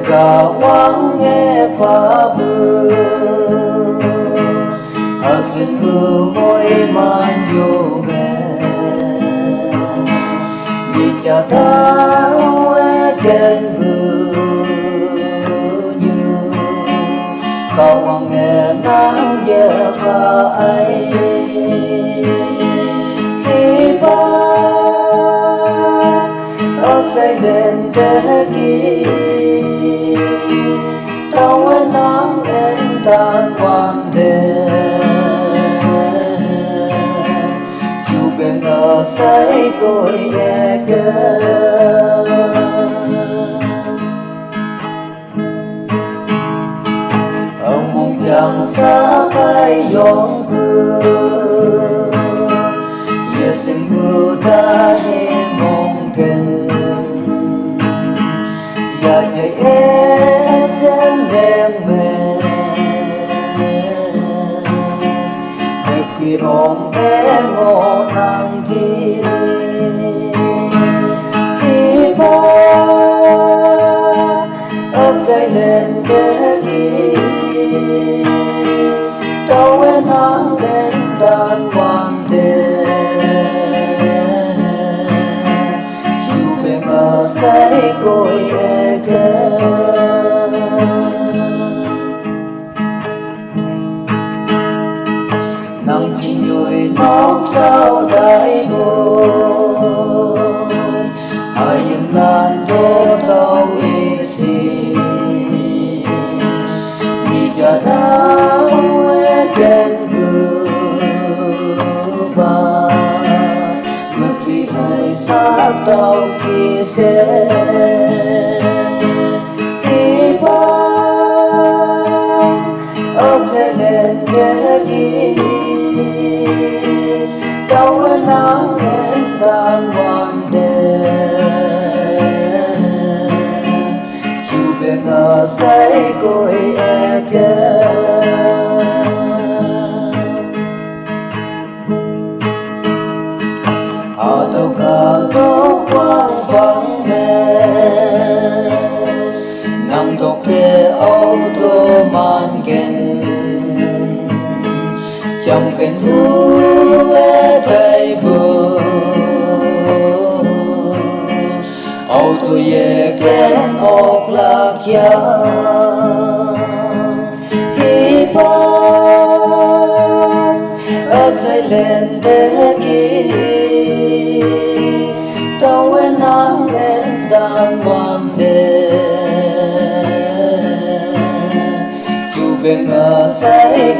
cả vắng nghe phá bờ xin mưa môi man vô mẹ vì cha ta kênh mưa như cầu nghe nắng về pha ấy khi ba xây lên thế kỷ tao nắng đến tan quan đề chú bên ở say côi nhẹ cơ ông mong chẳng xa bay giông hương ye sinh mưa ta nhẹ mong kinh ya chạy em sẽ đem mẹ khi ôm bé ngô nắng kia khi ba dậy lên thế kỷ tao em nắng đến tan quan đề chú về ngờ say côi e cơ nắng chinh đôi nóc sao đại ngôi ai những lan đô tao y xì đi cha tháo kênh mưa ba mức vì phải xa tao kia sẽ khi ba sẽ lên thế kỷ tao nắng lên tan hoàn đề chú bên ở say côi e cơ ở tàu cả tóc quang phẳng mẹ nằm tóc thế ô tô man kênh trong kênh hú thay bờ ô tô về kênh ốc lạc giang khi ba dậy lên thế kỷ tao nắng lên đàn quan đề chú về ngờ say